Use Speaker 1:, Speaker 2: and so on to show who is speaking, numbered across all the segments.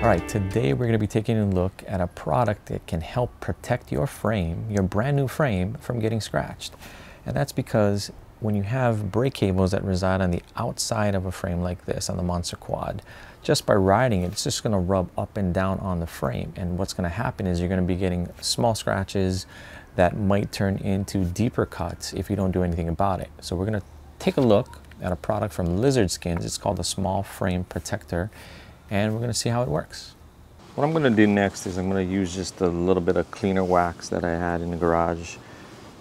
Speaker 1: All right, today we're going to be taking a look at a product that can help protect your frame, your brand new frame, from getting scratched. And that's because when you have brake cables that reside on the outside of a frame like this, on the Monster Quad, just by riding it, it's just going to rub up and down on the frame. And what's going to happen is you're going to be getting small scratches that might turn into deeper cuts if you don't do anything about it. So we're going to take a look at a product from Lizard Skins. It's called the Small Frame Protector, and we're going to see how it works. What I'm going to do next is I'm going to use just a little bit of cleaner wax that I had in the garage,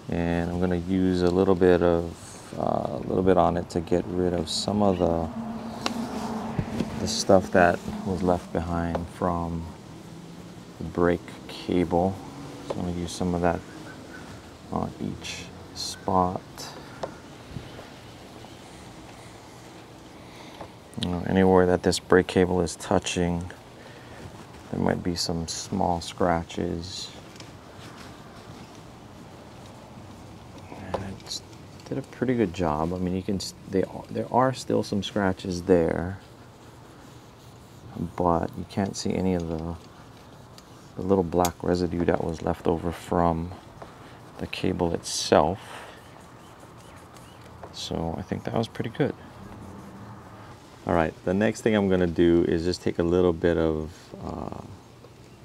Speaker 1: and I'm going to use a little bit on it to get rid of some of the stuff that was left behind from the brake cable. So I'm going to use some of that on each spot. Anywhere that this brake cable is touching, there might be some small scratches. And I did a pretty good job. I mean, you can there are still some scratches there, but you can't see any of the little black residue that was left over from the cable itself. So I think that was pretty good. All right, the next thing I'm gonna do is just take a little bit of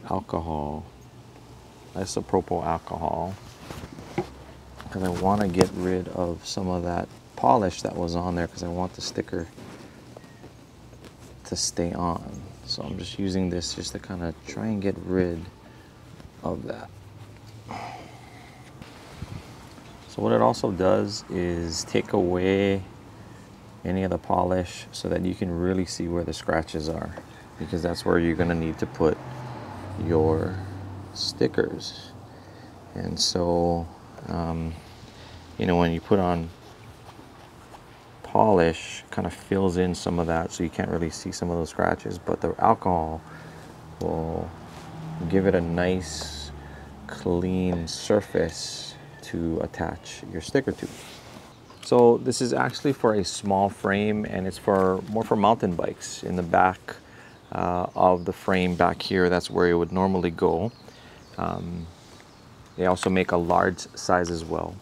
Speaker 1: alcohol, isopropyl alcohol, because I want to get rid of some of that polish that was on there, because I want the sticker to stay on. So I'm just using this just to kind of try and get rid of that. So what it also does is take away any of the polish so that you can really see where the scratches are, because that's where you're going to need to put your stickers. And so you know, when you put on polish, kind of fills in some of that, so you can't really see some of those scratches, but the alcohol will give it a nice clean surface to attach your sticker to. So this is actually for a small frame, and it's more for mountain bikes. In the back of the frame back here, that's where it would normally go. They also make a large size as well,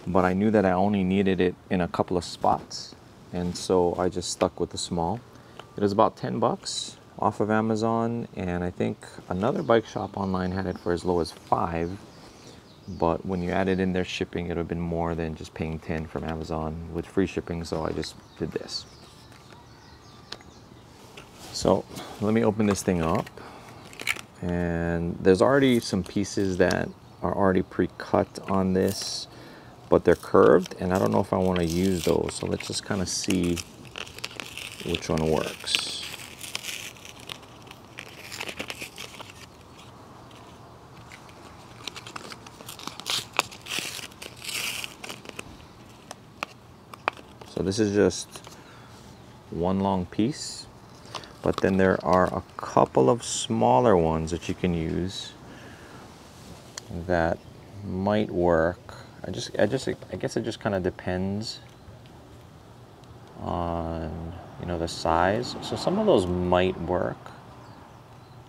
Speaker 1: but I knew that I only needed it in a couple of spots, and so I just stuck with the small. It was about 10 bucks off of Amazon, and I think another bike shop online had it for as low as 5. But when you added in their shipping, it would have been more than just paying 10 from Amazon with free shipping, so I just did this. So let me open this thing up, and there's already some pieces that are already pre-cut on this, but they're curved, and I don't know if I want to use those, so let's just kind of see which one works. So this is just one long piece, but then there are a couple of smaller ones that you can use that might work. I guess it just kind of depends on, you know, the size. So some of those might work.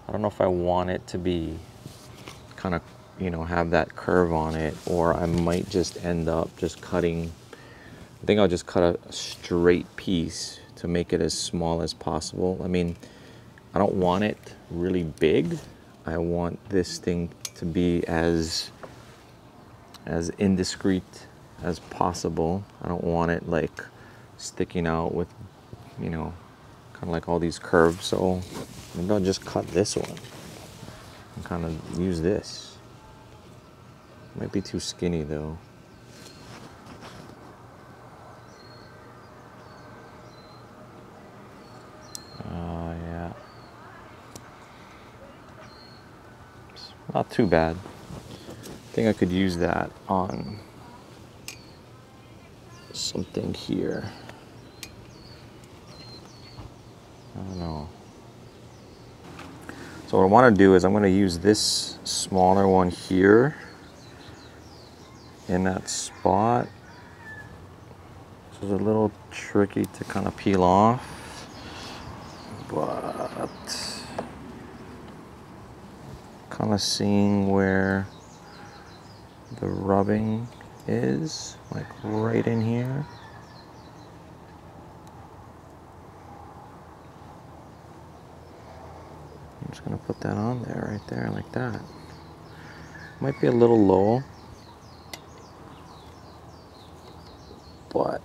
Speaker 1: I don't know if I want it to be kind of, you know, have that curve on it, or I might just end up just cutting. I think I'll just cut a straight piece to make it as small as possible. I mean, I don't want it really big. I want this thing to be as indiscreet as possible. I don't want it like sticking out with, you know, kind of like all these curves. So maybe I'll just cut this one and kind of use this. Might be too skinny though. Yeah. Not too bad. I think I could use that on something here. I don't know. So what I want to do is I'm going to use this smaller one here in that spot. This is a little tricky to kind of peel off, but kind of seeing where the rubbing is, like right in here. I'm just gonna put that on there, right there, like that. Might be a little low, but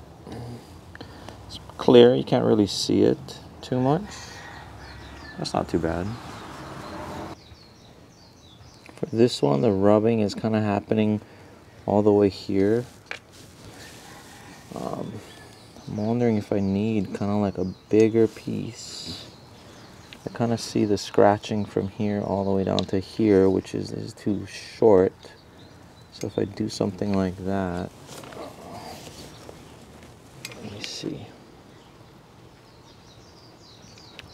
Speaker 1: it's clear, you can't really see it too much. That's not too bad. For this one, the rubbing is kind of happening all the way here. I'm wondering if I need kind of like a bigger piece. I kind of see the scratching from here all the way down to here, which is too short. So if I do something like that, let me see.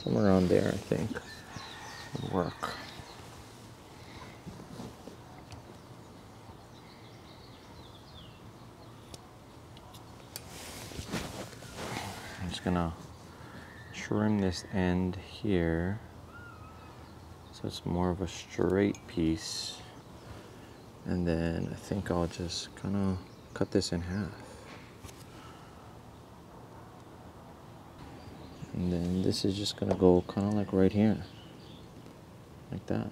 Speaker 1: Somewhere around there, I think, would work. I'm just gonna trim this end here so it's more of a straight piece, and then I think I'll just kind of cut this in half, and then this is just gonna go kind of like right here, like that.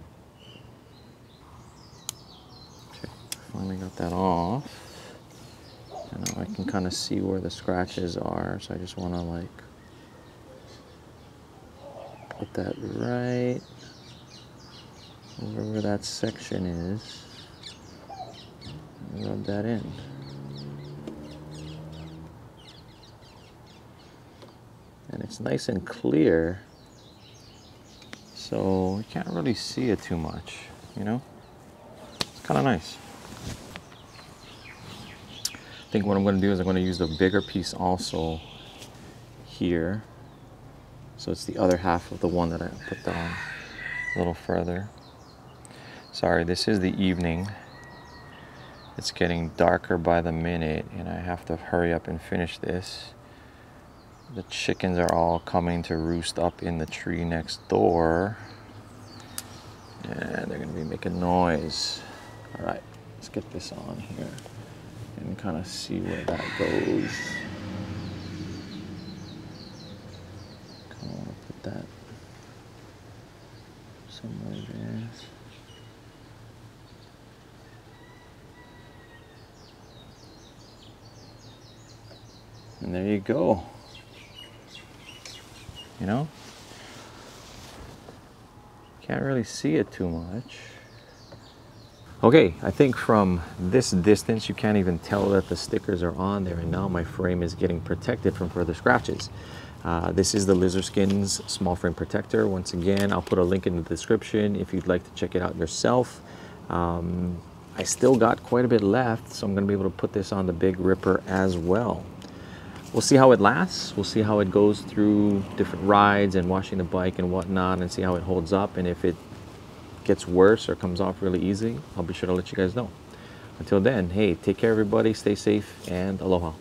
Speaker 1: Okay, finally got that off. And now I can kind of see where the scratches are, so I just want to like put that right over where that section is and rub that in. And it's nice and clear, so you can't really see it too much, you know? It's kind of nice. I think what I'm going to do is I'm going to use the bigger piece also here. So it's the other half of the one that I put down a little further. Sorry, this is the evening. It's getting darker by the minute and I have to hurry up and finish this. The chickens are all coming to roost up in the tree next door. And they're going to be making noise. All right, let's get this on here and kind of see where that goes. Kind of want to put that somewhere there. And there you go. You know? Can't really see it too much. Okay, I think from this distance you can't even tell that the stickers are on there, and now my frame is getting protected from further scratches. This is the Lizard Skins small frame protector. Once again, I'll put a link in the description if you'd like to check it out yourself. I still got quite a bit left, so I'm going to be able to put this on the Big Ripper as well. We'll see how it lasts. We'll see how it goes through different rides and washing the bike and whatnot, and see how it holds up. And if it gets worse or comes off really easy, I'll be sure to let you guys know. Until then, hey, take care everybody, stay safe, and aloha.